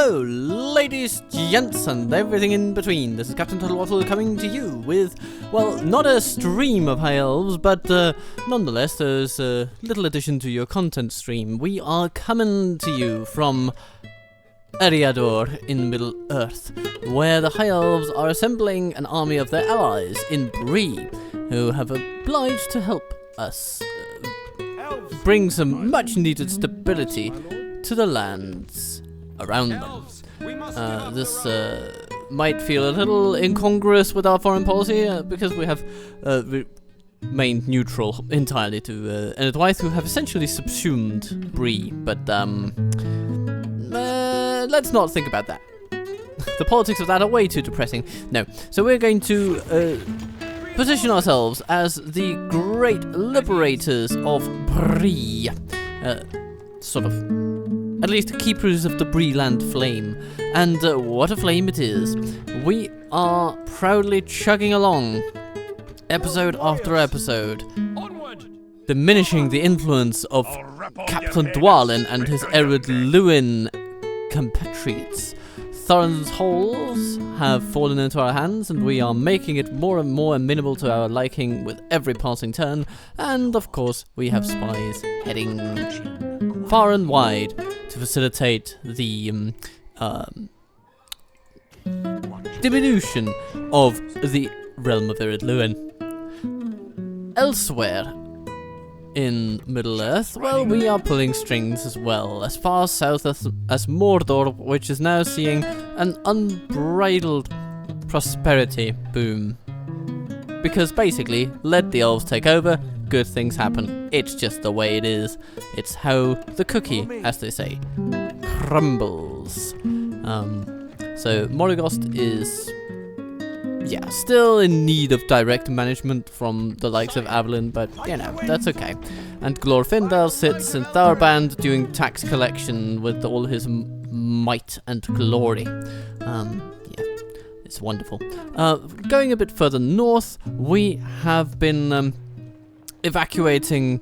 Hello, ladies, gents, and everything in between. This is Captain Total Waffle coming to you with, well, not a stream of High Elves, but nonetheless, there's a little addition to your content stream. We are coming to you from Eriador in Middle-earth, where the High Elves are assembling an army of their allies in Bree, who have obliged to help us bring some much-needed stability to the lands around them. This might feel a little incongruous with our foreign policy because we have remained neutral entirely to Enpremi, who have essentially subsumed Bree. But let's not think about that. The politics of that are way too depressing. No, so we're going to position ourselves as the great liberators of Bree, sort of. At least keepers of the Breeland flame. And what a flame it is. We are proudly chugging along, episode after episode, diminishing the influence of Captain Dwalin and his Ered Luin compatriots. Thorin's halls have fallen into our hands, and we are making it more and more amenable to our liking with every passing turn. And of course, we have spies heading far and wide to facilitate the diminution of the realm of Ered Luin. Elsewhere in Middle-earth, well, we are pulling strings as well, as far south as Mordor, which is now seeing an unbridled prosperity boom. Because basically, let the elves take over, good things happen. It's just the way it is. It's how the cookie, as they say, crumbles. So Morrigost is, yeah, still in need of direct management from the likes of Avalon, but you know, that's okay. And Glorfindel sits in Tharband doing tax collection with all his might and glory. Yeah, it's wonderful. Going a bit further north, we have been evacuating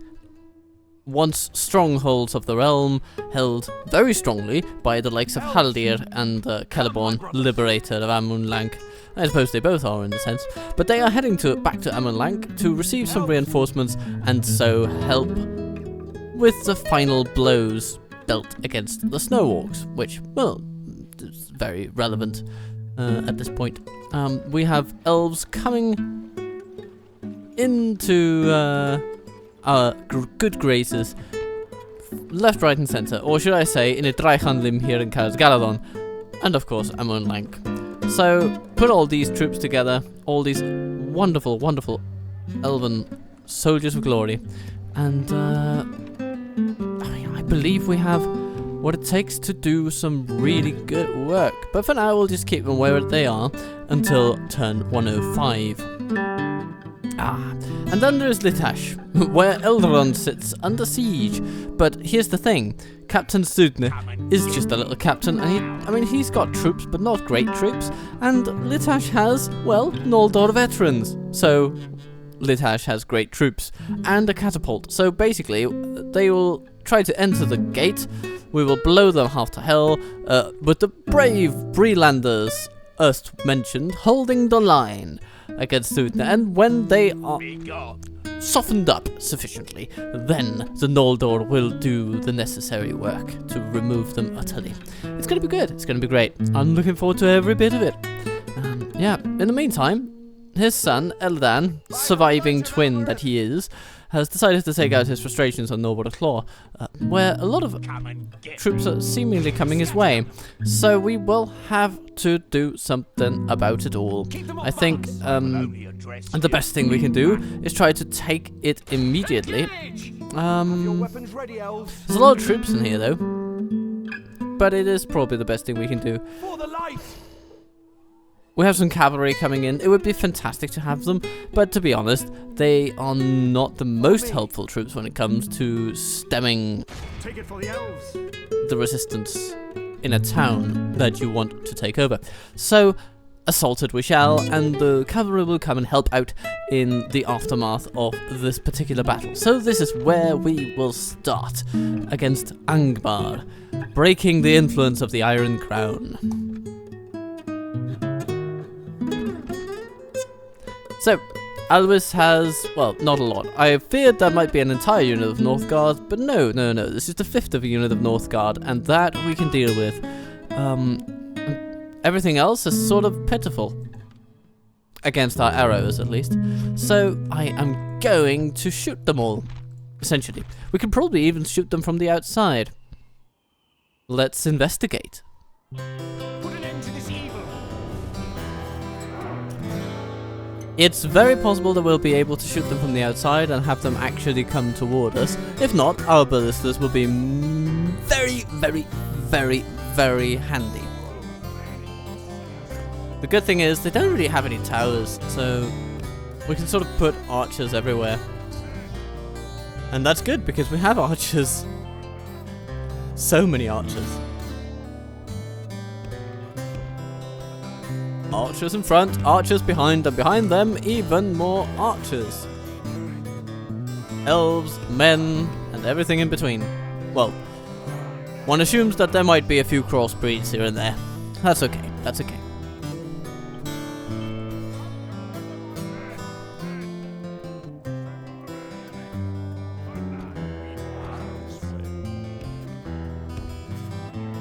once strongholds of the realm, held very strongly by the likes of Haldir and Celeborn, liberator of Amunlank. I suppose they both are in a sense, but they are heading back to Amunlank to receive some reinforcements and so help with the final blows dealt against the snow orcs, which, well, is very relevant at this point. We have elves coming into our good graces, left, right, and centre, or should I say, in a Dreichanlim here in Galadriel, and of course Amunlank. So put all these troops together, all these wonderful, wonderful elven soldiers of glory, and I believe we have what it takes to do some really good work. But for now, we'll just keep them where they are until turn 105. And then there is Litash, where Elrond sits under siege. But here's the thing, Captain Sudne is just a little captain, and he's got troops, but not great troops. And Litash has, well, Noldor veterans. So Litash has great troops and a catapult. So basically, they will try to enter the gate. We will blow them half to hell, with the brave Breelanders, erst mentioned, holding the line against Sudne, and when they are softened up sufficiently, then the Noldor will do the necessary work to remove them utterly. It's going to be good. It's going to be great. I'm looking forward to every bit of it. Yeah, in the meantime, his son, Eldan, surviving twin that he is, has decided to take out his frustrations on Norbord Claw, where a lot of troops are seemingly coming his way. So we will have to do something about it all. I think the best thing we can do is try to take it immediately. There's a lot of troops in here though, but it is probably the best thing we can do. We have some cavalry coming in. It would be fantastic to have them, but to be honest, they are not the most helpful troops when it comes to stemming the resistance in a town that you want to take over. So assaulted we shall, and the cavalry will come and help out in the aftermath of this particular battle. So this is where we will start, against Angmar, breaking the influence of the Iron Crown. So, Alvis has, well, not a lot. I feared there might be an entire unit of Northguard, but no, this is the 5th of a unit of Northguard, and that we can deal with. Everything else is sort of pitiful. Against our arrows, at least. So, I am going to shoot them all, essentially. We could probably even shoot them from the outside. Let's investigate. Put an end to this evil. It's very possible that we'll be able to shoot them from the outside and have them actually come toward us. If not, our ballistas will be very handy. The good thing is, they don't really have any towers, so we can sort of put archers everywhere. And that's good, because we have archers. So many archers. Archers in front, archers behind, and behind them, even more archers. Elves, men, and everything in between. Well, one assumes that there might be a few crossbreeds here and there. That's okay, that's okay.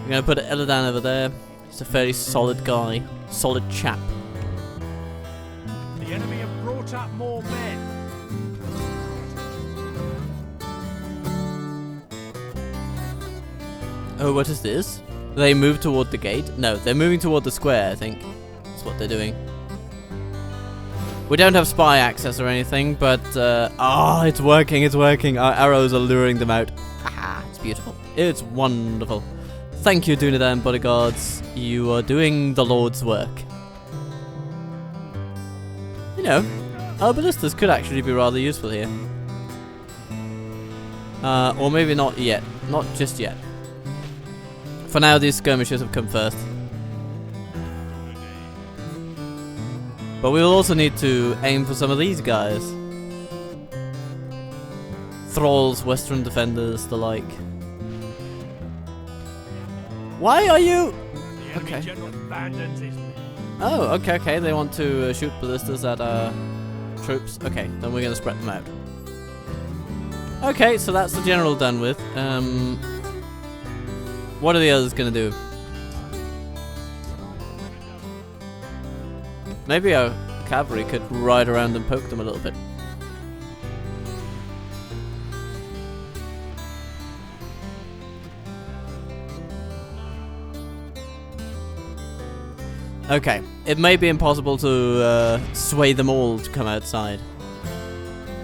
We're gonna put Eladan over there. He's a fairly solid guy. Solid chap. The enemy have brought up more men. Oh, what is this? They move toward the gate? No, they're moving toward the square, I think. That's what they're doing. We don't have spy access or anything, but it's working, it's working. Our arrows are luring them out. Haha, it's beautiful. It's wonderful. Thank you, Dunedain bodyguards. You are doing the Lord's work. You know, our ballistas could actually be rather useful here. Or maybe not yet. Not just yet. For now, these skirmishers have come first. But we will also need to aim for some of these guys. Thralls, Western defenders, the like. Why are you... Okay. Oh, okay, they want to shoot ballistas at troops. Okay, then we're going to spread them out. Okay, so that's the general done with. What are the others going to do? Maybe our cavalry could ride around and poke them a little bit. Okay, it may be impossible to sway them all to come outside.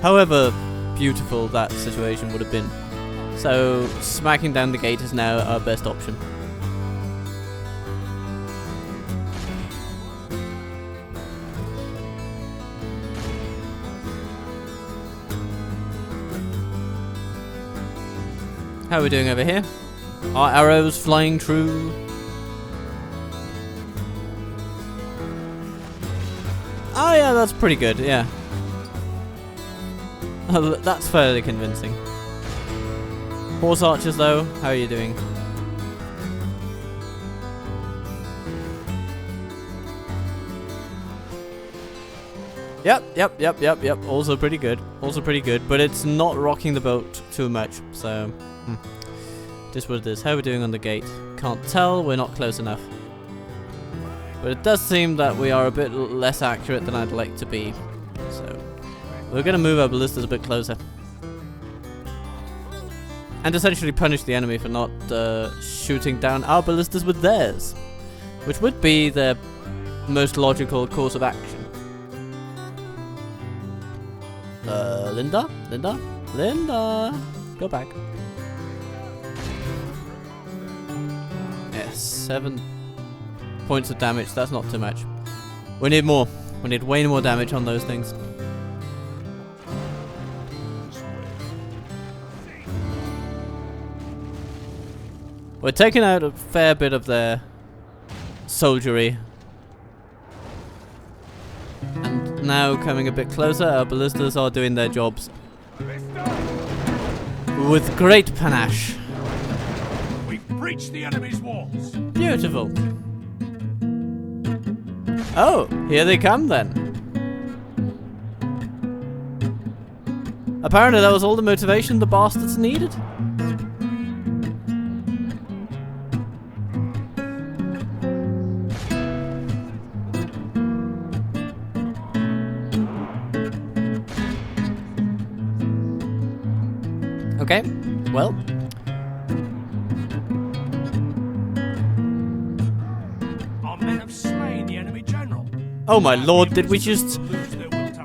However beautiful that situation would have been. So, smacking down the gate is now our best option. How are we doing over here? Are arrows flying true? Oh yeah, that's pretty good, yeah. That's fairly convincing. Horse archers though, how are you doing? Yep. Also pretty good. But it's not rocking the boat too much, so... Just what it is. How are we doing on the gate? Can't tell, we're not close enough. But it does seem that we are a bit less accurate than I'd like to be. So, we're going to move our ballistas a bit closer. And essentially punish the enemy for not shooting down our ballistas with theirs. Which would be their most logical course of action. Linda? Go back. Yes, 7 points of damage, that's not too much. We need more. We need way more damage on those things. We're taking out a fair bit of their soldiery. now coming a bit closer. Our ballistas are doing their jobs with great panache. We've breached the enemy's walls. Beautiful. Oh, here they come then. Apparently that was all the motivation the bastards needed. Okay, well. Our men have slain the enemy general. Oh my lord, did we just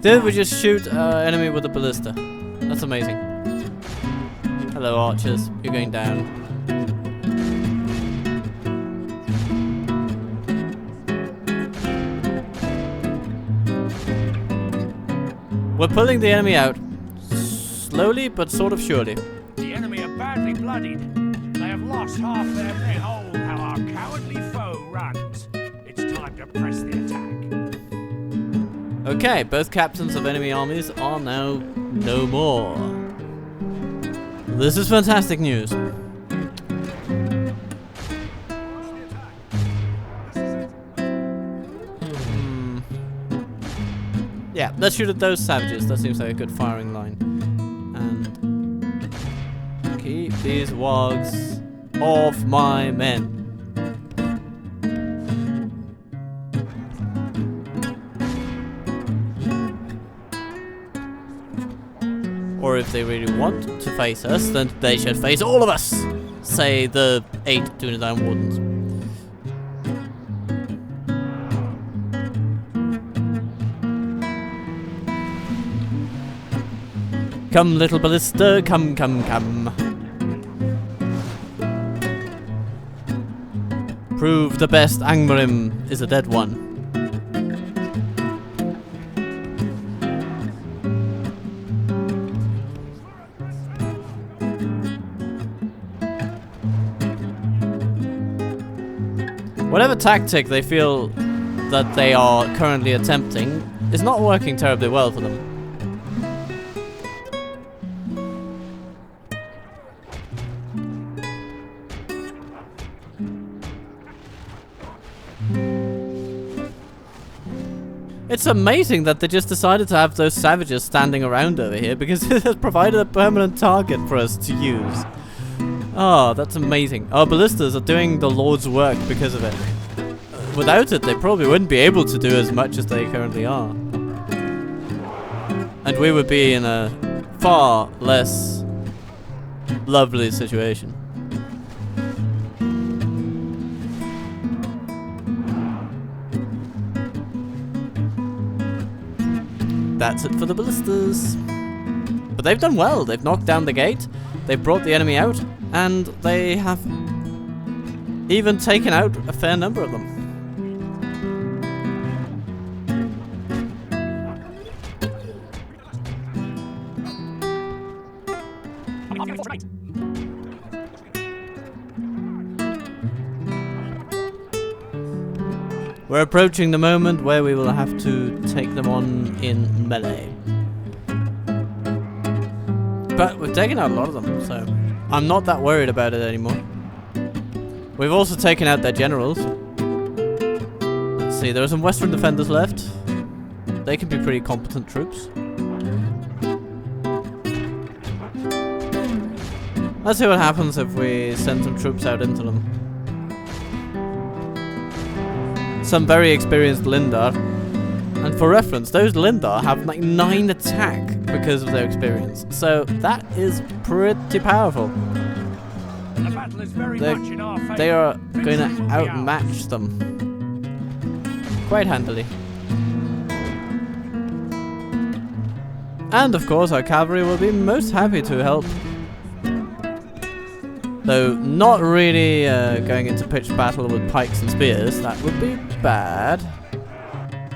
shoot enemy with a ballista? That's amazing. Hello archers, you're going down. We're pulling the enemy out. Slowly, but sort of surely. The enemy are badly bloodied. They have lost half their men. Behold how our cowardly foe runs. It's time to press the attack. Okay, both captains of enemy armies are now no more. This is fantastic news. Yeah, let's shoot at those savages. That seems like a good firing line. And keep these wargs off my men. Or if they really want to face us, then they should face all of us! Say the 8 Dunedain Wardens. Come, little ballista, come, come, come. Prove the best Enpremi is a dead one. Whatever tactic they feel that they are currently attempting is not working terribly well for them. It's amazing that they just decided to have those savages standing around over here because it has provided a permanent target for us to use. Oh, that's amazing. Our ballistas are doing the Lord's work because of it. Without it, they probably wouldn't be able to do as much as they currently are. And we would be in a far less lovely situation. That's it for the ballistas. But they've done well. They've knocked down the gate. They've brought the enemy out. And they have even taken out a fair number of them. We're approaching the moment where we will have to take them on in melee. But we've taken out a lot of them, so I'm not that worried about it anymore. We've also taken out their generals. Let's see, there are some Western defenders left. They can be pretty competent troops. Let's see what happens if we send some troops out into them. Some very experienced Lindar. And for reference, those Lindar have like 9 attack because of their experience. So that is pretty powerful. The battle is very much in our favor. They are going to outmatch them quite handily. And of course our cavalry will be most happy to help. Though not really going into pitched battle with pikes and spears, that would be bad.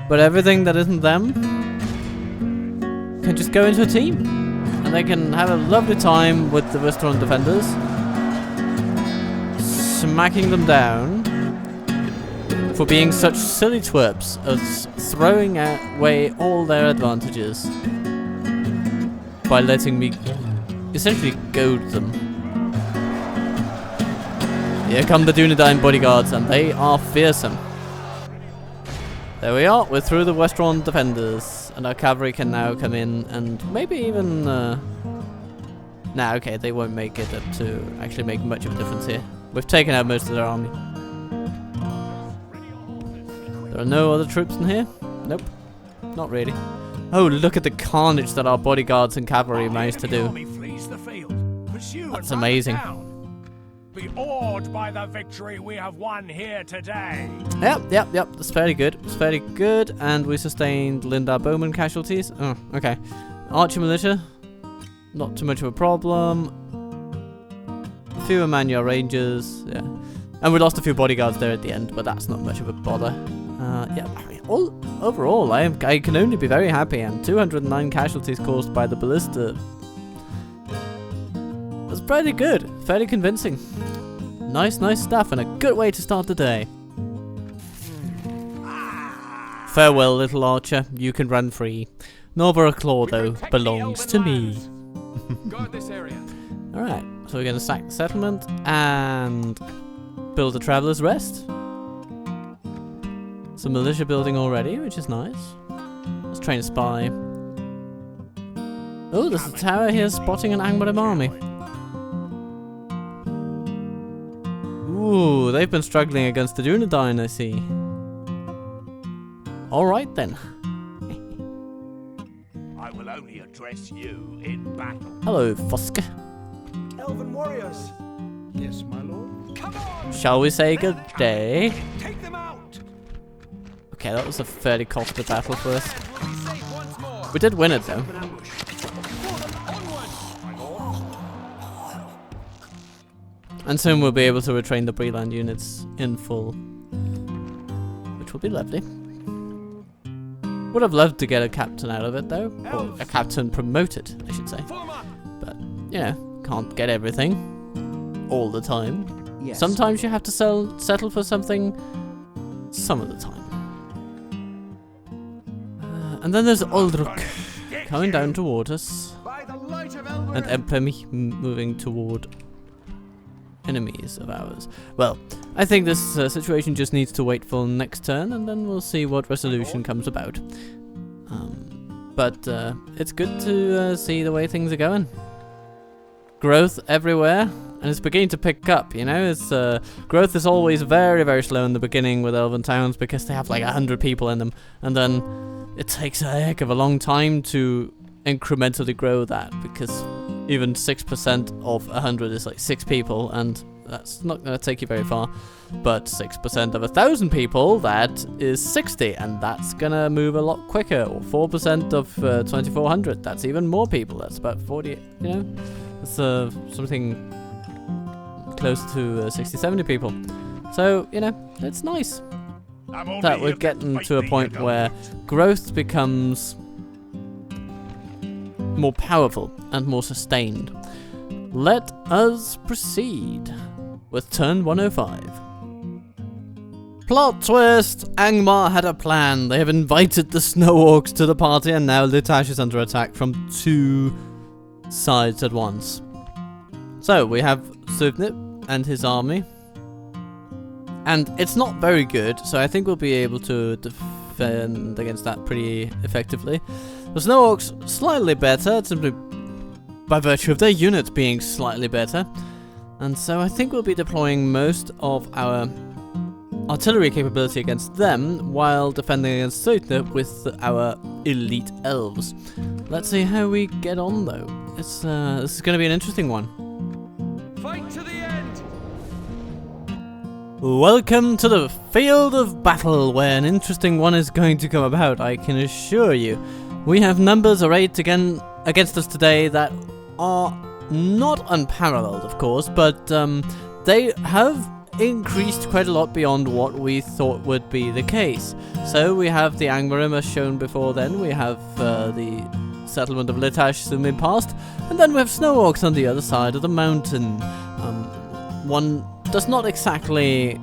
But everything that isn't them can just go into a team. And they can have a lovely time with the Western defenders. Smacking them down for being such silly twerps as throwing away all their advantages by letting me essentially goad them. Here come the Dunedain bodyguards, and they are fearsome. There we are, we're through the Westron defenders, and our cavalry can now come in and maybe even... Nah, okay, they won't make it up to actually make much of a difference here. We've taken out most of their army. There are no other troops in here? Nope, not really. Oh, look at the carnage that our bodyguards and cavalry managed to do. That's amazing. Be awed by the victory we have won here today. Yep. That's fairly good. It's fairly good, and we sustained Lindar Bowman casualties. Oh, okay. Archer militia, not too much of a problem. Few Emmanuel Rangers, yeah. And we lost a few bodyguards there at the end, but that's not much of a bother. Yeah, I mean, overall, I can only be very happy, and 209 casualties caused by the ballista. That's pretty good, fairly convincing. Nice stuff, and a good way to start the day. Farewell, little archer, you can run free. Norborough Claw, though, belongs to me. Alright, so we're going to sack the settlement and build a Traveller's Rest. Some militia building already, which is nice. Let's train a spy. Oh, there's a tower here spotting an Angmar army. Ooh, they've been struggling against the Dunedain, I see. Alright then. I will only address you in battle. Hello, Foska. Elven warriors. Yes, my lord. Come on! Shall we say good day? Take them out! Okay, that was a fairly costly battle for us. We did win it though. And soon we'll be able to retrain the Breland units in full, which will be lovely. Would have loved to get a captain out of it though, or a captain promoted, I should say. But, you know, can't get everything all the time. Yes. Sometimes you have to settle for something some of the time. And then there's Uldruk coming down toward us, and Enpremi moving toward enemies of ours. Well, I think this situation just needs to wait for next turn, and then we'll see what resolution comes about. But it's good to see the way things are going. Growth everywhere, and it's beginning to pick up, you know. It's growth is always very, very slow in the beginning with elven towns because they have like 100 people in them, and then it takes a heck of a long time to incrementally grow that, because even 6% of 100 is like 6 people, and that's not going to take you very far. But 6% of 1,000 people, that is 60, and that's going to move a lot quicker. Or 4% of 2,400, that's even more people. That's about 40, you know? That's something close to 60, 70 people. So, you know, it's nice that we're getting to a point where growth becomes more powerful and more sustained. Let us proceed with turn 105. Plot twist! Angmar had a plan. They have invited the snow orcs to the party, and now Litash is under attack from 2 sides at once. So we have Suvnip and his army, and it's not very good, so I think we'll be able to defend against that pretty effectively. The snow orcs slightly better, simply by virtue of their units being slightly better, and so I think we'll be deploying most of our artillery capability against them while defending against Suvnip with our elite elves. Let's see how we get on though. This is going to be an interesting one. Fight to the end! Welcome to the field of battle, where an interesting one is going to come about, I can assure you. We have numbers arrayed again against us today that are not unparalleled, of course, but they have increased quite a lot beyond what we thought would be the case. So we have the Angmarim as shown before then, we have the settlement of Litash zooming past, and then we have snow orcs on the other side of the mountain. One does not exactly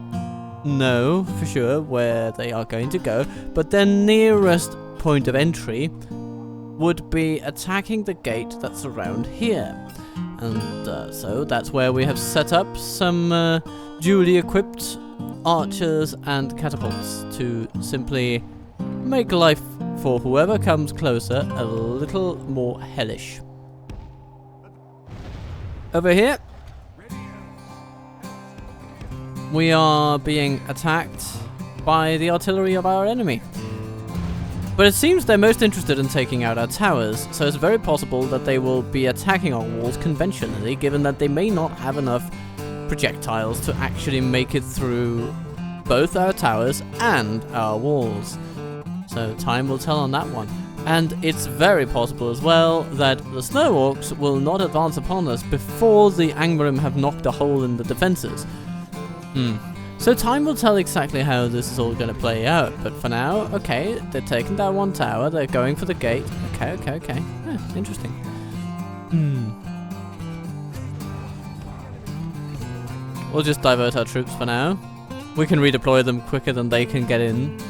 know for sure where they are going to go, but their nearest point of entry would be attacking the gate that's around here. And so that's where we have set up some duly equipped archers and catapults to simply make life for whoever comes closer a little more hellish. Over here, we are being attacked by the artillery of our enemy. But it seems they're most interested in taking out our towers, so it's very possible that they will be attacking our walls conventionally, given that they may not have enough projectiles to actually make it through both our towers and our walls. So time will tell on that one. And it's very possible as well that the snow orcs will not advance upon us before the Enpremi have knocked a hole in the defenses. So time will tell exactly how this is all going to play out, but for now, okay, they're taking down one tower, they're going for the gate. Okay. Interesting. We'll just divert our troops for now. We can redeploy them quicker than they can get in,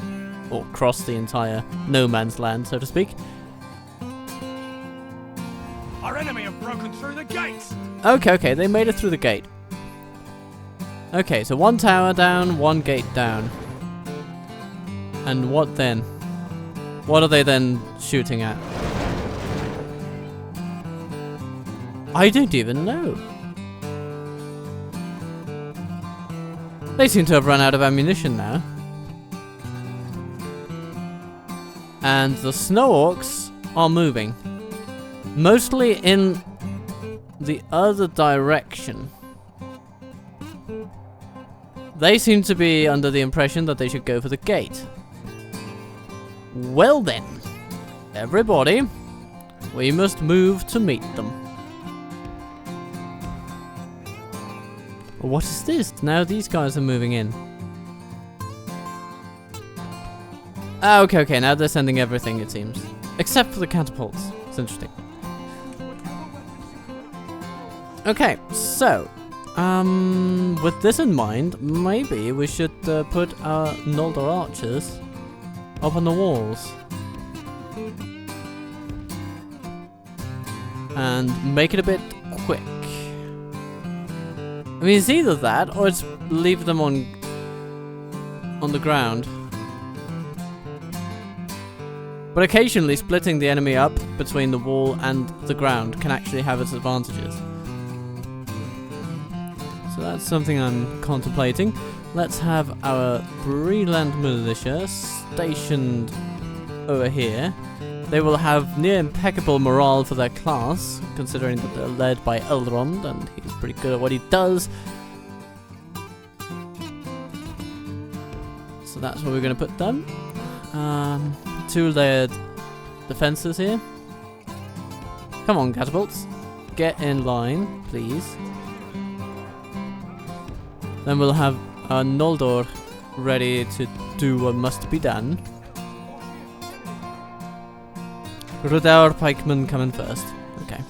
or cross the entire no man's land, so to speak. Our enemy have broken through the gates. Okay, they made it through the gate. Okay, so one tower down, one gate down. And what then? What are they then shooting at? I don't even know. They seem to have run out of ammunition now. And the snow orcs are moving. Mostly in the other direction. They seem to be under the impression that they should go for the gate. Well then, everybody, we must move to meet them. What is this? Now these guys are moving in. Okay, now they're sending everything, it seems. Except for the catapults. It's interesting. Okay, so with this in mind, maybe we should put our Noldor archers up on the walls. And make it a bit quick. I mean, it's either that, or it's leave them on the ground. But occasionally, splitting the enemy up between the wall and the ground can actually have its advantages. So that's something I'm contemplating. Let's have our Breland militia stationed over here. They will have near impeccable morale for their class, considering that they're led by Elrond, and he's pretty good at what he does. So that's where we're going to put them. 2-layered defenses here. Come on, catapults. Get in line, please. Then we'll have our Noldor ready to do what must be done. Rudaur pikemen coming first. Okay.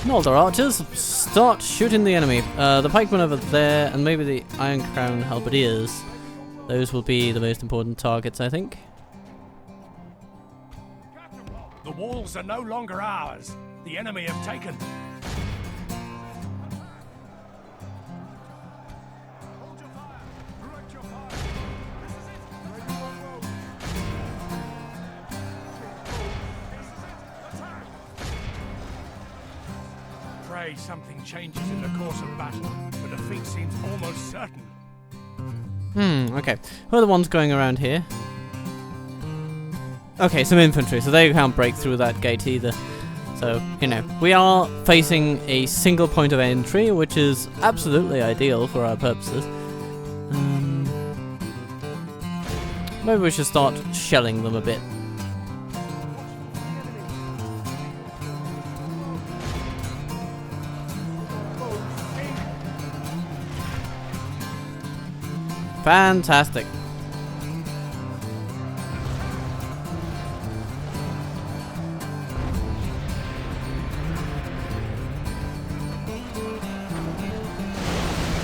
Noldor archers, start shooting the enemy. The pikemen over there, and maybe the Iron Crown halberdiers. Those will be the most important targets, I think. The walls are no longer ours. The enemy have taken. Pray something changes in the course of battle. The defeat seems almost certain. Okay. Who are the ones going around here? Okay, some infantry, so they can't break through that gate either. So, you know, we are facing a single point of entry, which is absolutely ideal for our purposes. Maybe we should start shelling them a bit. Fantastic.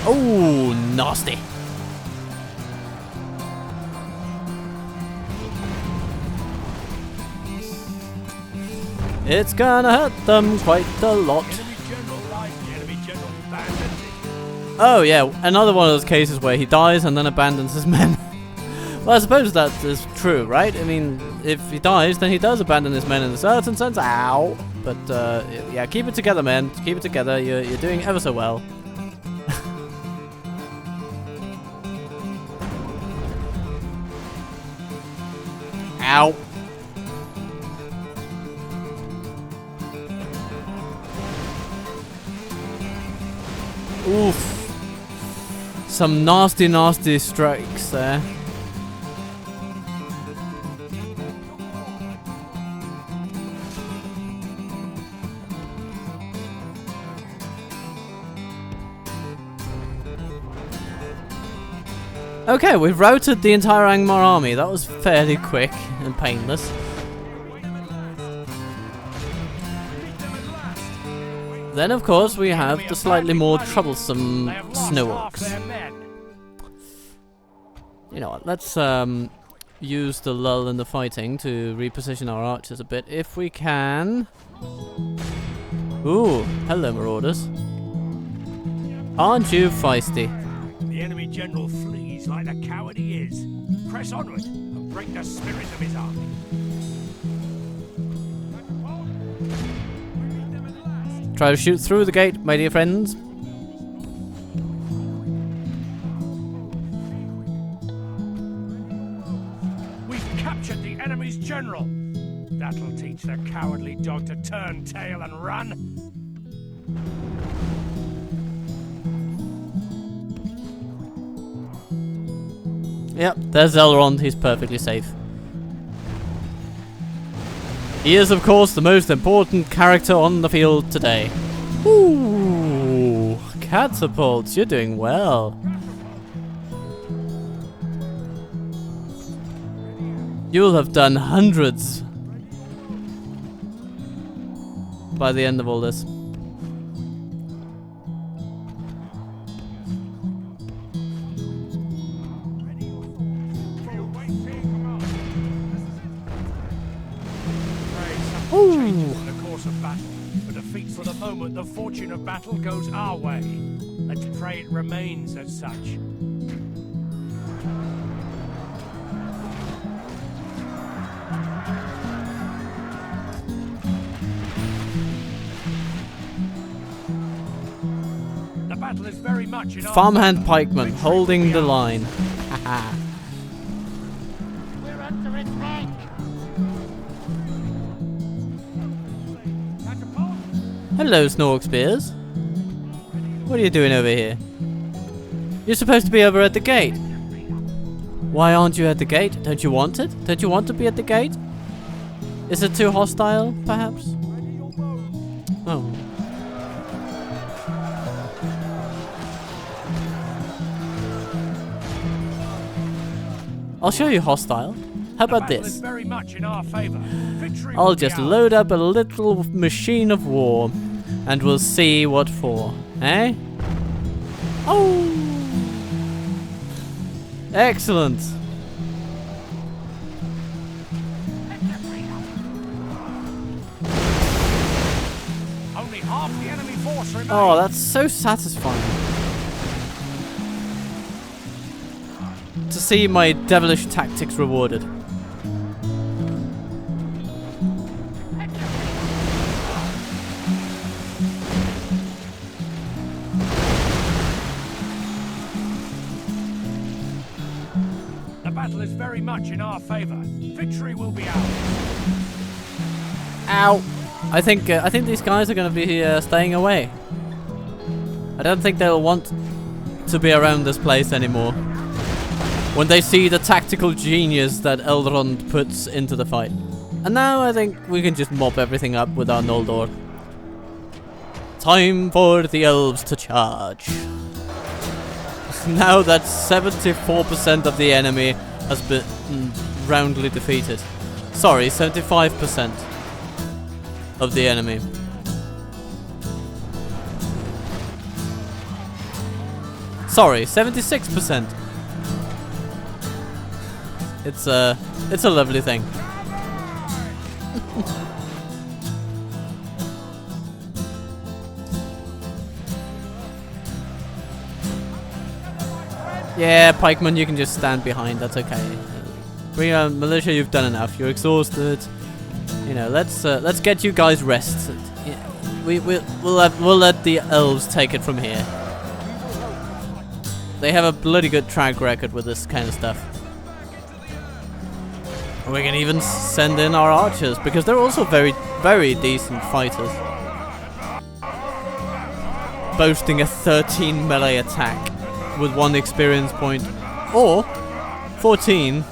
Oh, nasty. It's gonna hurt them quite a lot. Oh yeah, another one of those cases where he dies and then abandons his men. Well, I suppose that is true, right? I mean, if he dies, then he does abandon his men in a certain sense. Ow! But yeah, keep it together, man. Keep it together. You're doing ever so well. Ow! Oof. Some nasty, nasty strikes there. Okay, we've routed the entire Angmar army. That was fairly quick and painless. Then, of course, we have the slightly more troublesome snow orcs. You know what, let's use the lull in the fighting to reposition our archers a bit, if we can. Ooh, hello marauders. Aren't you feisty? The enemy general flees like the coward he is. Press onward and break the spirit of his army. Try to shoot through the gate, my dear friends. We've captured the enemy's general. That'll teach the cowardly dog to turn tail and run. Yep, there's Elrond. He's perfectly safe. He is, of course, the most important character on the field today. Ooh, catapults, you're doing well. You'll have done hundreds by the end of all this. For the moment, the fortune of battle goes our way. Let's pray it remains as such. The battle is very much in our Farmhand pikeman holding the line. Haha. We're under attack. Hello, Snork Spears. What are you doing over here? You're supposed to be over at the gate. Why aren't you at the gate? Don't you want it? Don't you want to be at the gate? Is it too hostile, perhaps? Oh. I'll show you hostile. How about this? Very much in our favor. I'll just load up a little machine of war, and we'll see what for. Eh? Oh! Excellent! Only half the enemy force remains. Oh, that's so satisfying. To see my devilish tactics rewarded. The battle is very much in our favor. Victory will be ours. Ow! I think these guys are going to be staying away. I don't think they'll want to be around this place anymore when they see the tactical genius that Elrond puts into the fight. And now I think we can just mop everything up with our Noldor. Time for the elves to charge. Now that 74% of the enemy has been roundly defeated. Sorry, 75% of the enemy. Sorry, 76%. It's a lovely thing. Yeah, pikeman, you can just stand behind. That's okay. Bring on militia. You've done enough. You're exhausted. You know, let's get you guys rest. Yeah, we'll let the elves take it from here. They have a bloody good track record with this kind of stuff. We can even send in our archers because they're also very, very decent fighters. Boasting a 13 melee attack with 1 experience point, or 14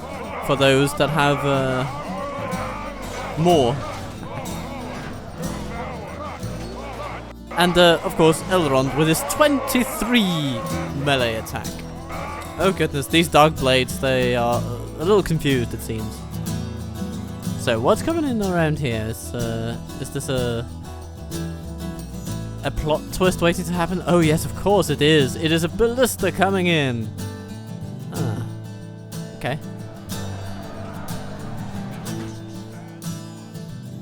for those that have more. And of course Elrond with his 23 melee attack. Oh goodness, these dark blades, they are a little confused it seems. So what's coming in around here? Is this a plot twist waiting to happen? Oh yes, of course it is. It is a ballista coming in. Ah, okay.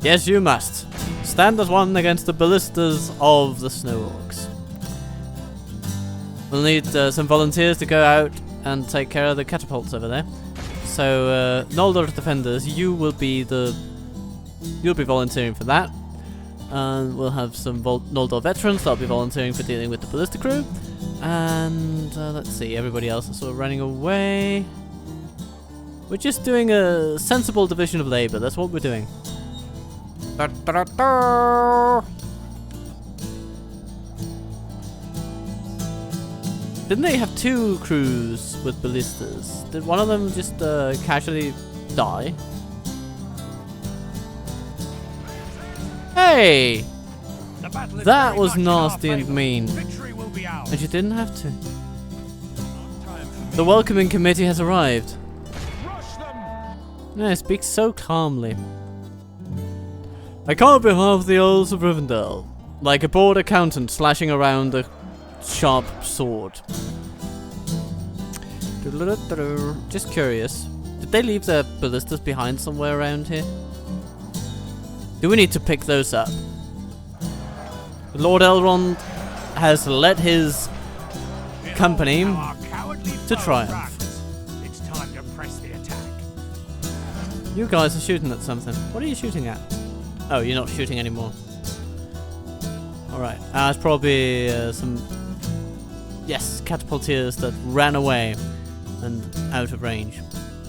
Yes, you must. Stand as one against the ballistas of the snow orcs. We'll need some volunteers to go out and take care of the catapults over there. So, Noldor defenders, you'll be volunteering for that. And we'll have some Noldor veterans that'll be volunteering for dealing with the ballista crew. And let's see, everybody else is sort of running away. We're just doing a sensible division of labor. That's what we're doing. Da, da, da, da. Didn't they have 2 crews with ballistas? Did one of them just casually die? Hey! That was nasty and mean. And you didn't have to. The welcoming committee has arrived. No, speak so calmly. I come on behalf of the Elves of Rivendell, like a bored accountant slashing around a sharp sword. Just curious, did they leave their ballistas behind somewhere around here? Do we need to pick those up? Lord Elrond has led his company to triumph. It's time to press the attack. You guys are shooting at something. What are you shooting at? Oh, you're not shooting anymore. Alright, it's probably some... Yes, catapultiers that ran away and out of range.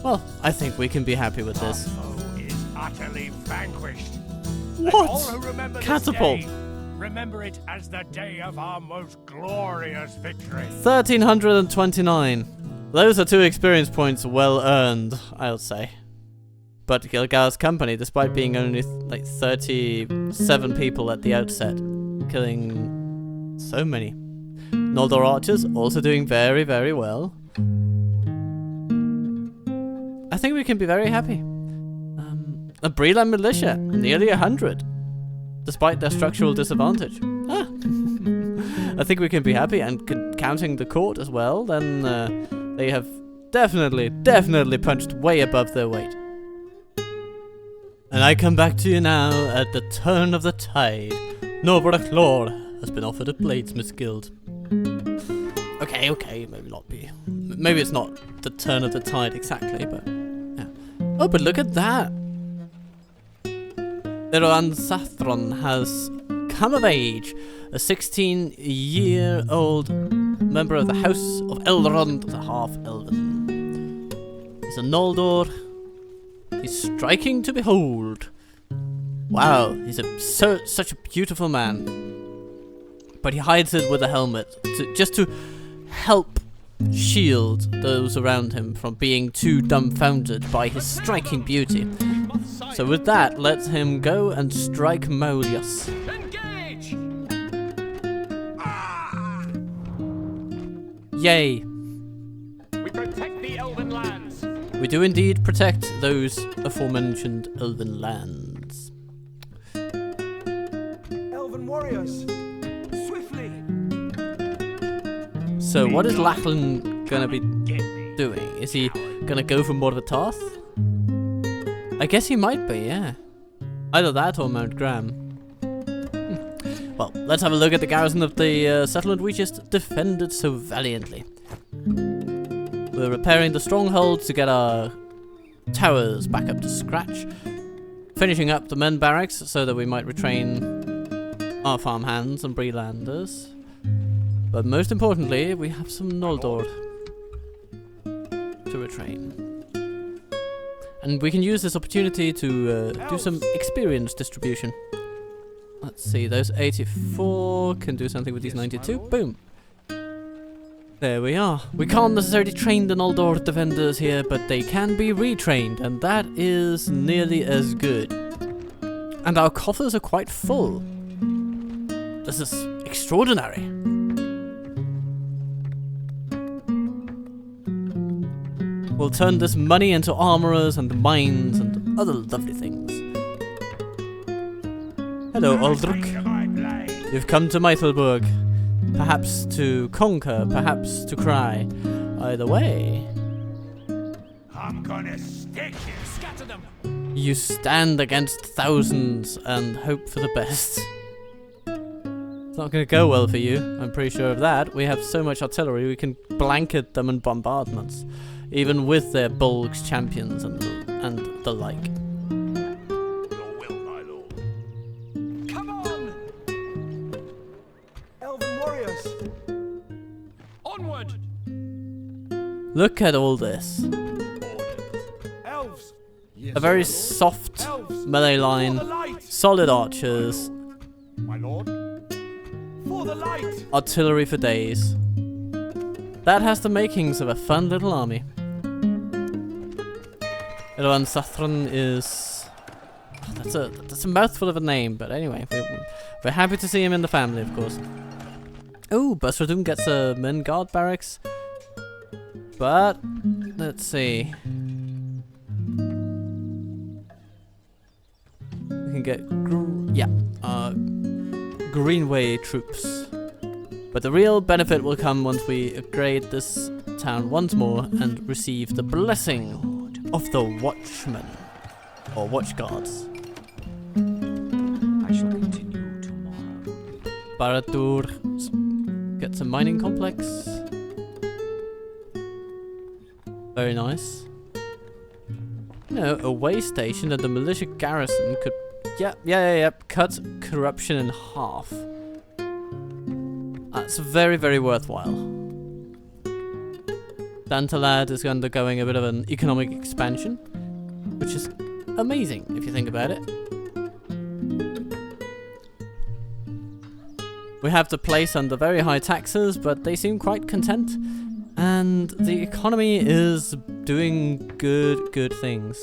Well, I think we can be happy with this. Our foe is utterly vanquished. What? And all who remember this Catapult. day, remember it as the day of our most glorious victory. 1329. Those are 2 experience points well earned, I'll say. But Gilgal's company, despite being only like 37 people at the outset, killing so many. Noldor archers also doing very, very well. I think we can be very happy. A Breland militia, nearly 100, despite their structural disadvantage. Ah. I think we can be happy, and counting the court as well, then they have definitely punched way above their weight. And I come back to you now at the turn of the tide. Norbert Lord has been offered a bladesmith's guild. Okay, maybe it's not the turn of the tide exactly, but yeah. Oh, but look at that! Iroan Sathron has come of age, a 16-year-old member of the House of Elrond, the half-elven. He's a Noldor. He's striking to behold. Wow, he's such a beautiful man. But he hides it with a helmet, just to help shield those around him from being too dumbfounded by his striking beauty. So with that, let him go and strike Molius. Engage! Yay! We protect the elven lands. We do indeed protect those aforementioned elven lands. Elven warriors, swiftly! So what is Lachlan gonna be doing? Is he gonna go for more of a Tarth? I guess he might be, yeah. Either that or Mount Graham. Well, let's have a look at the garrison of the settlement we just defended so valiantly. We're repairing the stronghold to get our towers back up to scratch. Finishing up the men barracks so that we might retrain our farmhands and Brelanders. But most importantly, we have some Noldor to retrain. And we can use this opportunity to do some experience distribution. Let's see, those 84 can do something with these 92. Boom! There we are. We can't necessarily train the Noldor defenders here, but they can be retrained, and that is nearly as good. And our coffers are quite full. This is extraordinary. We'll turn this money into armorers and mines and other lovely things. Hello, Aldrich. You've come to Meithelburg. Perhaps to conquer, perhaps to cry. Either way. I'm gonna stick you. Scatter them. You stand against thousands and hope for the best. It's not gonna go well for you, I'm pretty sure of that. We have so much artillery, we can blanket them in bombardments. Even with their bulks, champions, and the like. Your will, my lord. Come on! Elven warriors! Onward! Look at all this. Elves! A very soft Elves! melee For the line, light! solid archers, My lord! For the light! artillery for days. That has the makings of a fun little army. Ilvan Sathran is... Oh, that's a mouthful of a name, but anyway, we're happy to see him in the family, of course. Oh, Basradun gets a men guard barracks. But, let's see. We can get, Greenway troops. But the real benefit will come once we upgrade this town once more and receive the blessing of the Watchmen, or Watchguards. I shall continue tomorrow. Baradur gets a mining complex. Very nice. You know, a way station and the militia garrison could, cut corruption in half. That's very, very worthwhile. Dantalad is undergoing a bit of an economic expansion, which is amazing if you think about it. We have the place under very high taxes, but they seem quite content, and the economy is doing good things.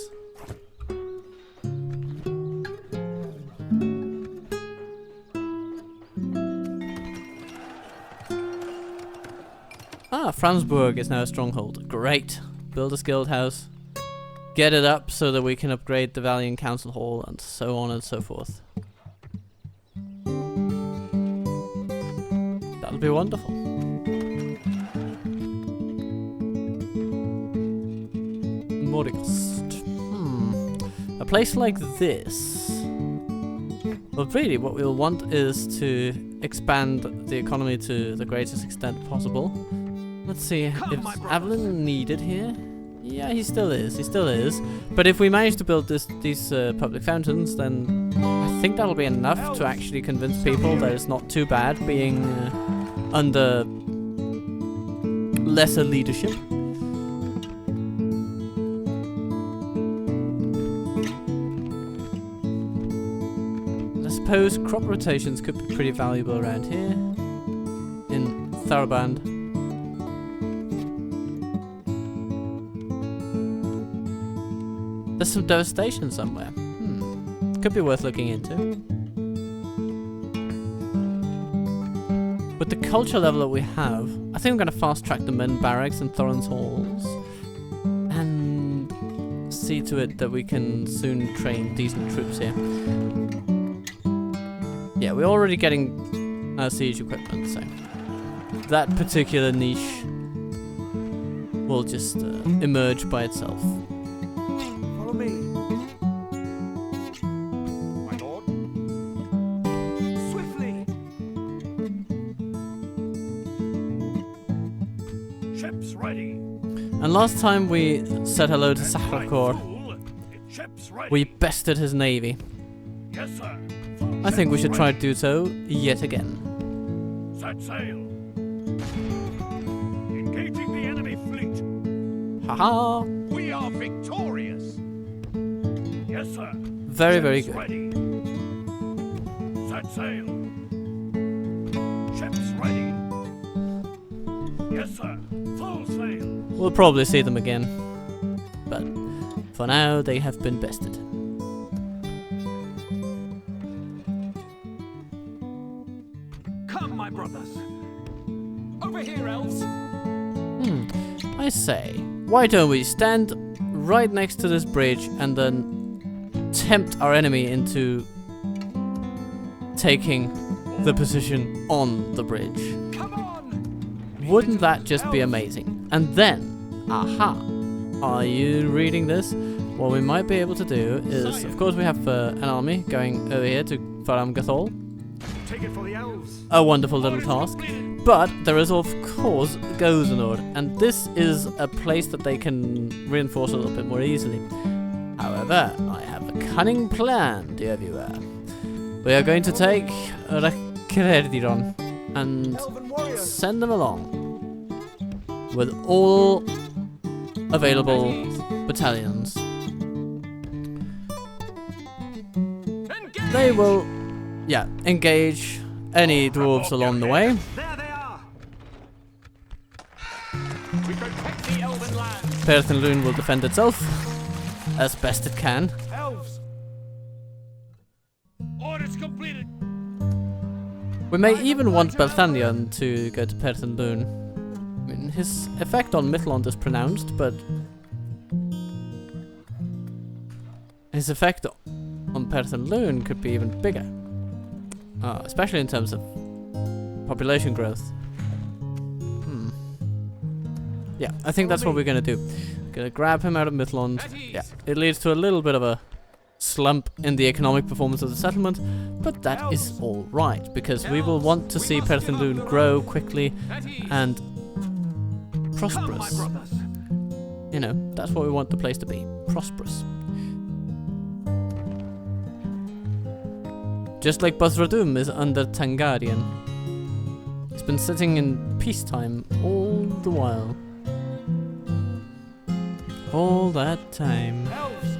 Ah, Franzburg is now a stronghold. Great. Build a skilled house. Get it up so that we can upgrade the Valiant Council Hall and so on and so forth. That'll be wonderful. Morikost. A place like this. Well, really, what we'll want is to expand the economy to the greatest extent possible. Let's see, is Avalon needed here? Yeah, he still is. But if we manage to build these public fountains, then I think that'll be enough to actually convince people that it's not too bad being under lesser leadership. I suppose crop rotations could be pretty valuable around here in Tharaband. There's some devastation somewhere. Could be worth looking into. With the culture level that we have, I think I'm going to fast track the men barracks and Thorin's halls and see to it that we can soon train decent troops here. Yeah, we're already getting siege equipment, so that particular niche will just emerge by itself. Follow me. My lord. Swiftly. Ships ready. And last time we said hello to Sakrakor, Ships ready. we bested his navy. Yes, sir. I think we should try to do so yet again. Set sail. Engaging the enemy fleet. Haha! We are victorious. Yes, sir. Very, very Ships good. ready. Set sail. Ships ready. Yes, sir. Full sail. We'll probably see them again. But for now, they have been bested. Come, my brothers. Over here, elves. I say, why don't we stand right next to this bridge and then tempt our enemy into taking the position on the bridge? Come on. Wouldn't that just be amazing? And then, aha! Are you reading this? What we might be able to do is, of course, we have an army going over here to Faram Gathol. Take it for the elves. A wonderful little task. But there is, of course, Gozanord, and this is a place that they can reinforce a little bit more easily. However, I have a cunning plan, dear viewer. We are going to take Rakrediron and Elven warriors. send them along with all available battalions. They will, engage any dwarves along the way. There they are. We protect the elven land. Perthenlune will defend itself as best it can. Elves. Orders completed. We may even want Belthanion to go to Perthenlune. I mean, his effect on Mithlond is pronounced, but his effect on Perthenlune could be even bigger. Especially in terms of population growth. Yeah, I think that's what we're gonna do. Gonna grab him out of Mithlond. Yeah, it leads to a little bit of a slump in the economic performance of the settlement, but that is all right, because we will want to see Perthenlune grow quickly and Come, my prosperous. brothers. You know, that's what we want the place to be. Prosperous. Just like Basradum is under Tangarian. It's been sitting in peacetime all the while. All that time. Elves.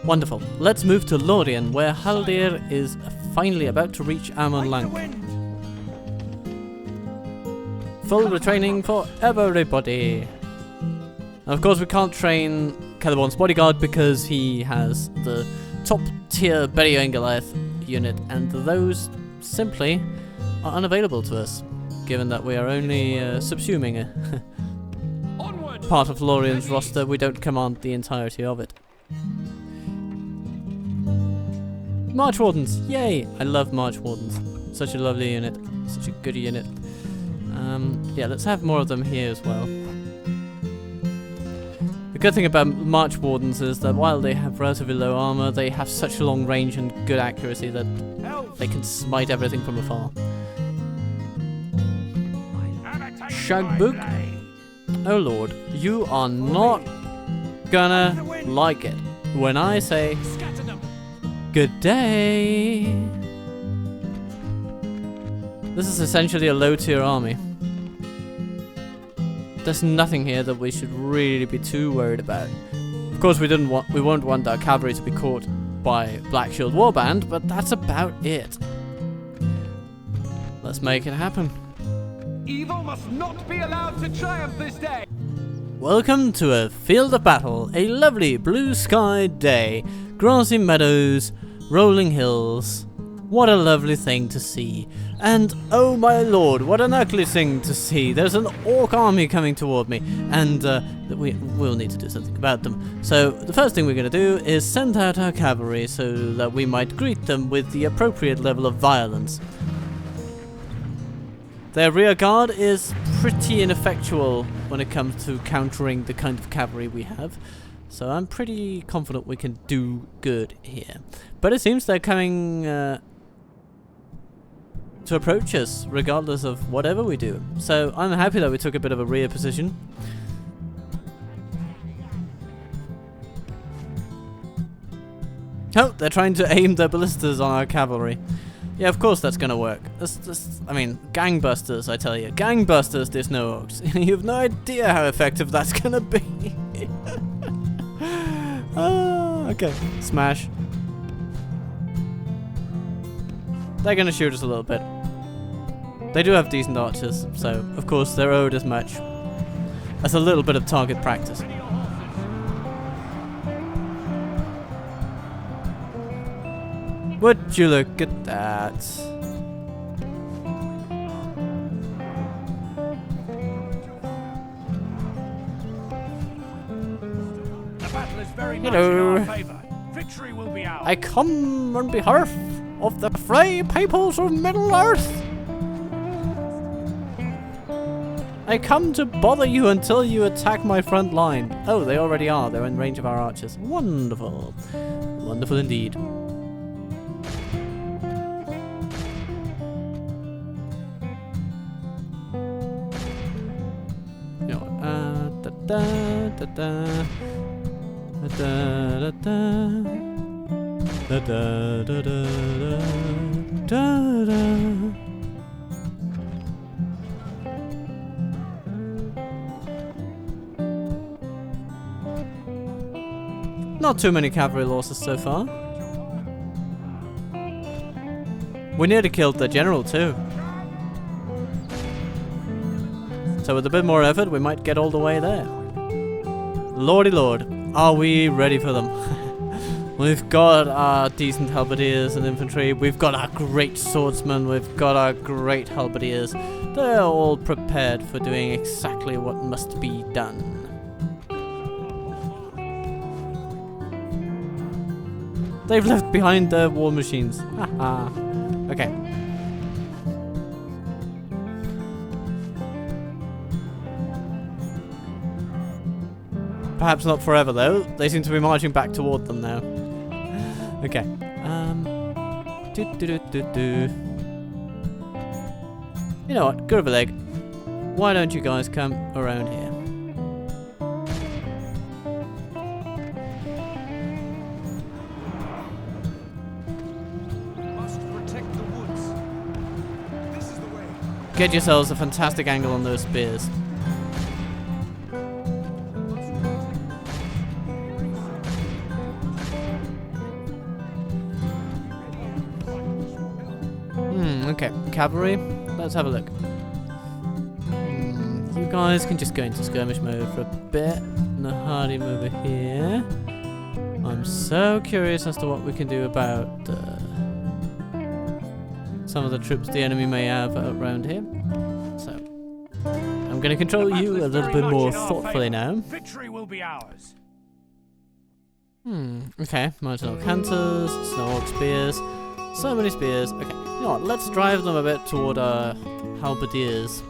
Wonderful. Let's move to Lorien, where Haldir is finally about to reach Amon Like the Lank. wind. Full retraining for everybody. And of course, we can't train Celeborn's bodyguard because he has the top tier Burial Goliath unit, and those simply are unavailable to us, given that we are only subsuming a Onward. part of Lorien's roster. We don't command the entirety of it. March Wardens, yay! I love March Wardens. Such a lovely unit, such a good unit. Yeah, let's have more of them here as well. The good thing about March Wardens is that while they have relatively low armor, they have such a long range and good accuracy that Elves. they can smite everything from afar. Shagbook? Oh lord, you are not gonna like it when I say Scatter them. good day. This is essentially a low tier army. There's nothing here that we should really be too worried about. Of course, we won't want our cavalry to be caught by Black Shield Warband, but that's about it. Let's make it happen. Evil must not be allowed to triumph this day. Welcome to a field of battle, a lovely blue sky day, grassy meadows, rolling hills. What a lovely thing to see. And oh my lord, what an ugly thing to see. There's an orc army coming toward me, and we'll need to do something about them. So the first thing we're going to do is send out our cavalry so that we might greet them with the appropriate level of violence. Their rear guard is pretty ineffectual when it comes to countering the kind of cavalry we have. So I'm pretty confident we can do good here. But it seems they're coming to approach us regardless of whatever we do. So I'm happy that we took a bit of a rear position. Oh, they're trying to aim their ballistas on our cavalry. Yeah, of course that's gonna work. I mean, gangbusters, I tell you. Gangbusters, there's no orcs. You have no idea how effective that's gonna be. Okay. Smash. They're gonna shoot us a little bit. They do have decent archers, so of course they're owed as much as a little bit of target practice. Would you look at that? The battle is very much Hello. in our favor. Victory will be ours. I come on behalf of the free peoples of Middle-earth. I come to bother you until you attack my front line. Oh, they already are. They're in range of our archers. Wonderful. Wonderful indeed. Da da da da da da da da da da. Not too many cavalry losses so far. We nearly killed the general too. So with a bit more effort, we might get all the way there. Lordy lord, are we ready for them? We've got our decent halberdiers and infantry, we've got our great swordsmen, we've got our great halberdiers. They're all prepared for doing exactly what must be done. They've left behind their war machines. Haha. Okay. Perhaps not forever though. They seem to be marching back toward them now. Okay. You know what? Good of a leg. Why don't you guys come around here? Must protect the woods. This is the way. Get yourselves a fantastic angle on those spears. Okay, cavalry, let's have a look. You guys can just go into skirmish mode for a bit. And the hardy move over here. I'm so curious as to what we can do about some of the troops the enemy may have around here. So, I'm going to control you a little bit more thoughtfully now. Victory will be ours. Okay, marginal canters, snow orc spears. So many spears. Okay, you know what? Let's drive them a bit toward our halberdiers.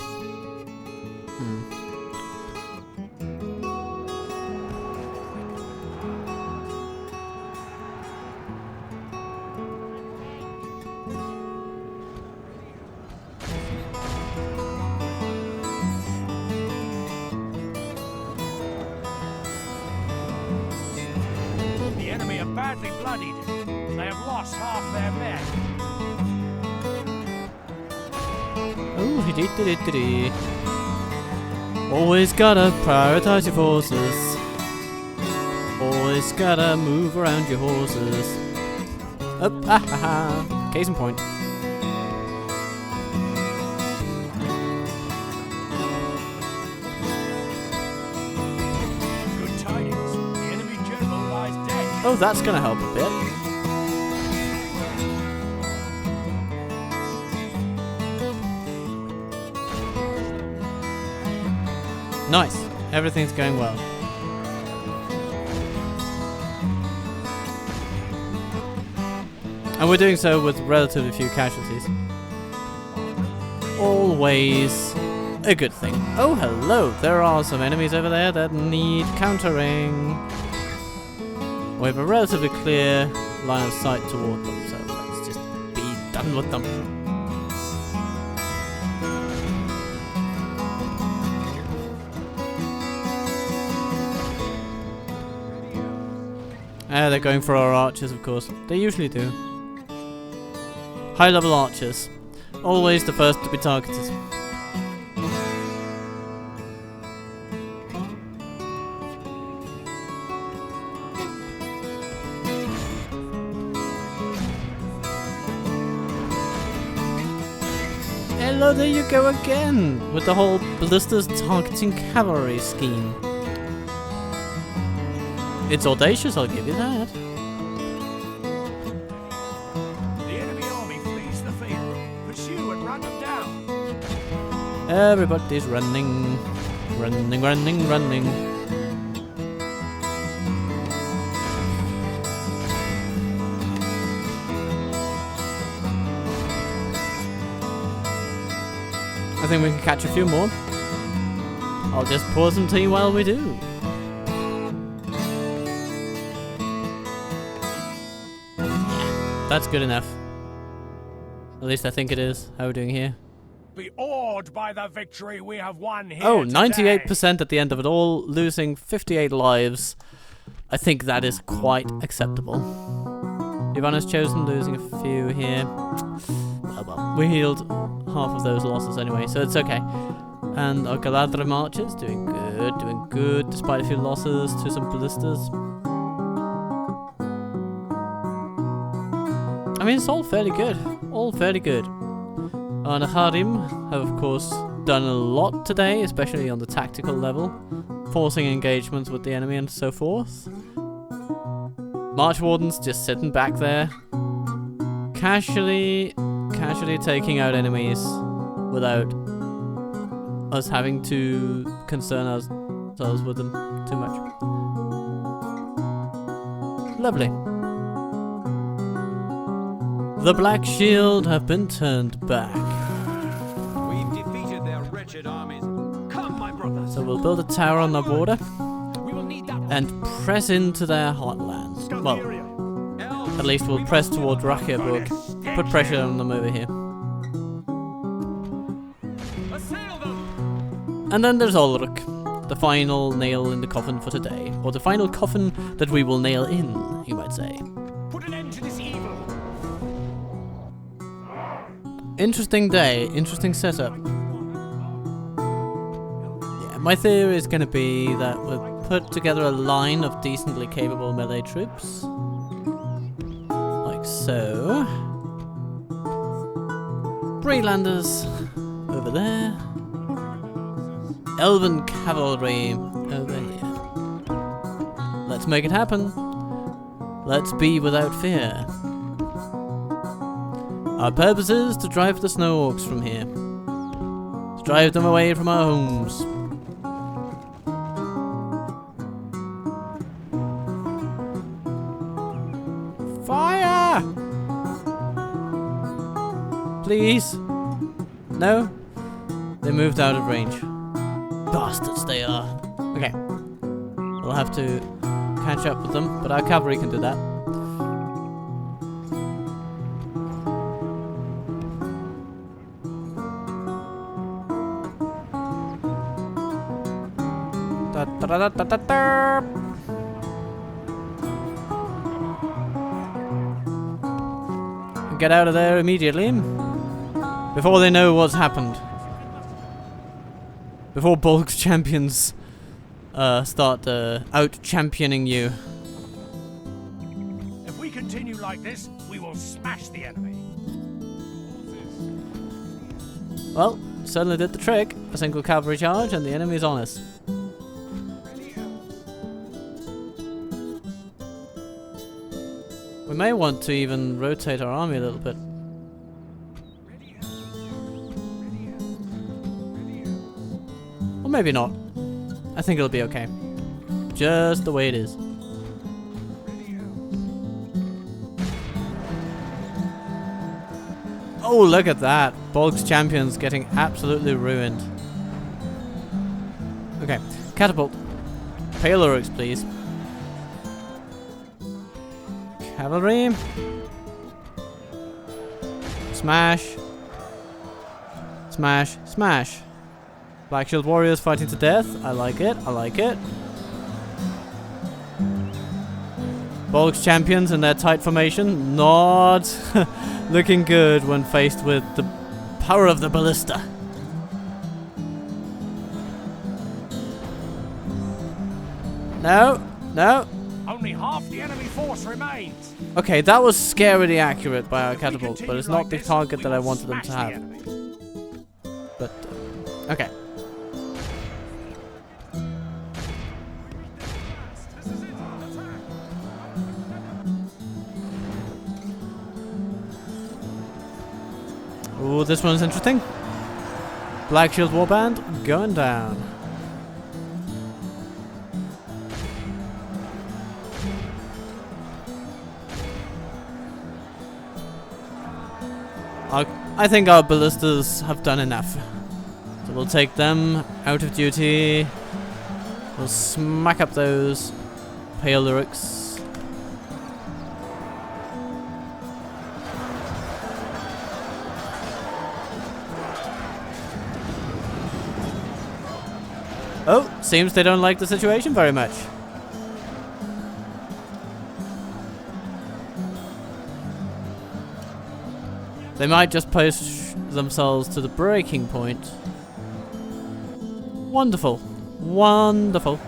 The enemy are badly bloodied. They have lost half their men. Oh, always gotta prioritize your forces. Always gotta move around your horses. Up, ha ha ha. Case in point. Good tidings. The enemy general lies dead. Oh, that's gonna help a bit. Nice. Everything's going well. And we're doing so with relatively few casualties. always a good thing. Oh, hello. There are some enemies over there that need countering. We have a relatively clear line of sight toward them, so let's just be done with them. They're going for our archers, of course. They usually do. High-level archers. Always the first to be targeted. Hello, there you go again! With the whole ballistas targeting cavalry scheme. It's audacious, I'll give you that. The enemy army flees the field. Pursue and run them down. Everybody's running. Running, running, running. I think we can catch a few more. I'll just pause and tea while we do. That's good enough. At least I think it is. How are we doing here? Be awed by the victory we have won here. Oh, today. 98% at the end of it all, losing 58 lives. I think that is quite acceptable. Ivan has chosen losing a few here. Well, we healed half of those losses anyway, so it's okay. And our Galadriel marchers doing good, despite a few losses to some ballistas. I mean, it's all fairly good. All fairly good. Our Naharim have, of course, done a lot today, especially on the tactical level, forcing engagements with the enemy and so forth. March Wardens just sitting back there, casually taking out enemies without us having to concern ourselves with them too much. Lovely. The Black Shield have been turned back. We've defeated their wretched armies. Come, my brothers. So we'll build a tower on the border We will need that. and press into their heartlands. Well, at least we'll press toward Rakirburg. Put pressure on them over here. Assail them. And then there's Ulrich, the final nail in the coffin for today. Or the final coffin that we will nail in, you might say. Put an end to this evil. Interesting day, interesting setup. Yeah, my theory is going to be that we'll put together a line of decently capable melee troops. Like so. Brelanders over there. Elven cavalry over here. Let's make it happen. Let's be without fear. Our purpose is to drive the snow orcs from here. To drive them away from our homes. Fire! Please? No? They moved out of range. Bastards they are. Okay. We'll have to catch up with them, but our cavalry can do that. Get out of there immediately before they know what's happened. Before Bulk's champions start out-championing you. If we continue like this, we will smash the enemy. Well, certainly did the trick. A single cavalry charge and the enemy's on us. We may want to even rotate our army a little bit. Or maybe not. I think it'll be okay. Just the way it is. Oh, look at that. Bolg's champions getting absolutely ruined. Okay, catapult. Pale orcs, please. Cavalry. Smash. Smash. Smash. Black Shield warriors fighting to death. I like it. I like it. Bolg's champions in their tight formation. Not looking good when faced with the power of the ballista. No. No. Only half the enemy force remains. Okay, that was scarily accurate by our catapult, but it's not the target that I wanted them to have. But, okay. Ooh, this one's interesting. Black Shield Warband going down. I think our ballistas have done enough. So we'll take them out of duty. We'll smack up those pale orcs. Oh, seems they don't like the situation very much. They might just push themselves to the breaking point. Wonderful. Wonderful.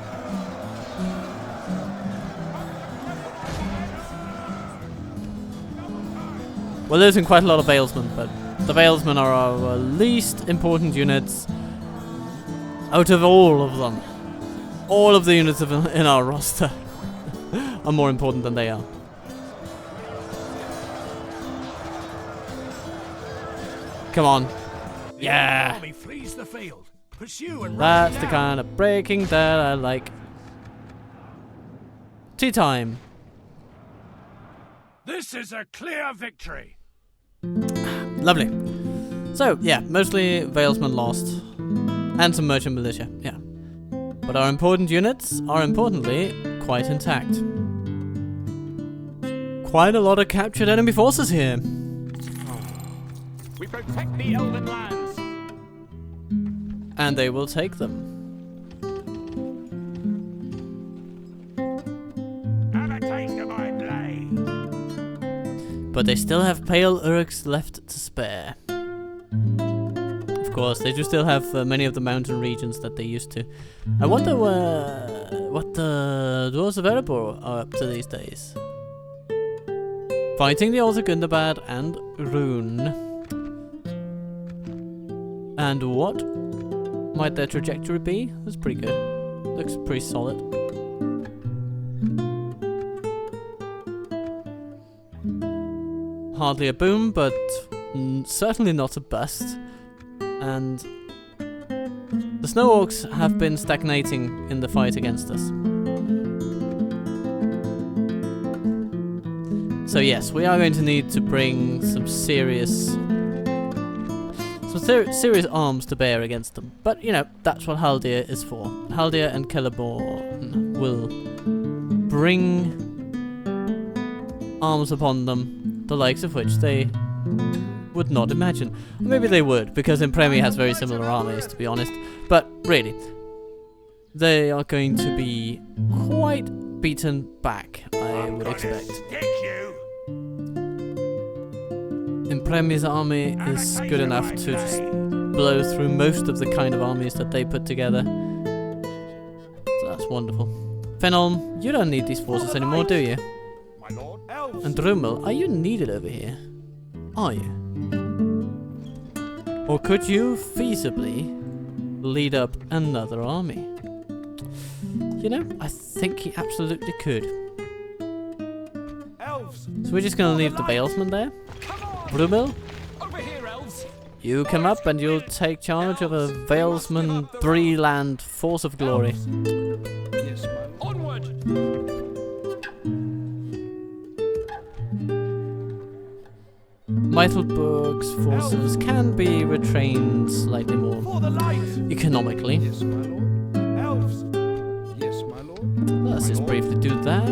We're losing quite a lot of Valesmen, but the Valesmen are our least important units out of all of them. All of the units in our roster are more important than they are. Come on. Yeah. Army flees the field. Pursue and That's the kind of breaking that I like. Tea time. This is a clear victory. Lovely. So, yeah, mostly Valesmen lost. And some merchant militia, yeah. But our important units are importantly quite intact. Quite a lot of captured enemy forces here. We protect the Elven lands. And they will take them. Have a taste of my blade. But they still have pale orcs left to spare. Of course, they do still have many of the mountain regions that they used to. I wonder what the Dwarves of Erebor are up to these days. Fighting the Elves of Gundabad and Rune. And what might their trajectory be? That's pretty good. Looks pretty solid. Hardly a boom, but certainly not a bust. And the Snow Orcs have been stagnating in the fight against us. So yes, we are going to need to bring some serious arms to bear against them. But, you know, that's what Haldir is for. Haldir and Celeborn will bring arms upon them, the likes of which they would not imagine. Or maybe they would, because Enpremi has very similar armies, to be honest. But, really, they are going to be quite beaten back, I would expect. Enpremi's army is good enough to just blow through most of the kind of armies that they put together. So that's wonderful. Fenelm, you don't need these forces anymore, do you? My lord, Elves. And Drummel, are you needed over here? Are you? Or could you feasibly lead up another army? You know, I think he absolutely could. Elves. So we're just gonna leave the Valesman there. Drummel, Over here, Elves. you come up and you'll take charge of a Valesman 3-land force of glory. Yes, my lord. Onward. Meitelburg's forces can be retrained slightly more For the light! economically. Yes, my lord. Elves! Yes, my lord. Let's just briefly do that.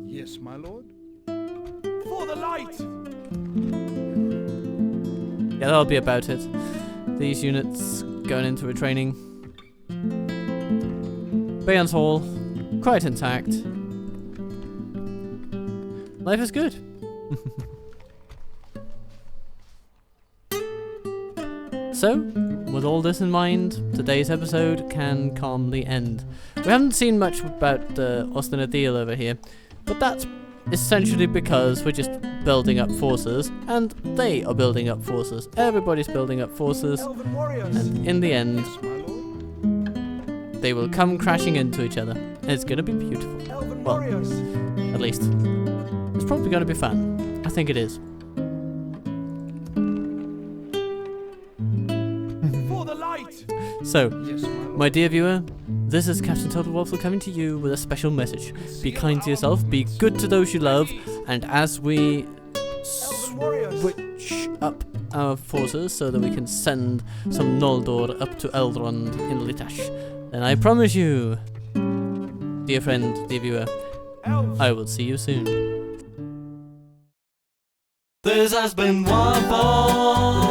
Yes, my lord. For the light! Yeah, that'll be about it. These units going into retraining. Bayan's Hall, quite intact. Life is good. So, with all this in mind, today's episode can calmly end. We haven't seen much about Ostinadil over here, but that's essentially because we're just building up forces, and they are building up forces. Everybody's building up forces, Elven warriors. and in the end, Yes, my lord. they will come crashing into each other. And it's gonna be beautiful. Elven Well, warriors. at least. It's probably gonna be fun. I think it is. For the light! So, Yes, my lord. my dear viewer, this is Captain Total Waffle coming to you with a special message. Be kind to yourself, be good to those you love, and as we Elven warriors. switch up our forces so that we can send some Noldor up to Eldrond in Litash, then I promise you, dear friend, dear viewer, Elves! I will see you soon. This has been Waffle.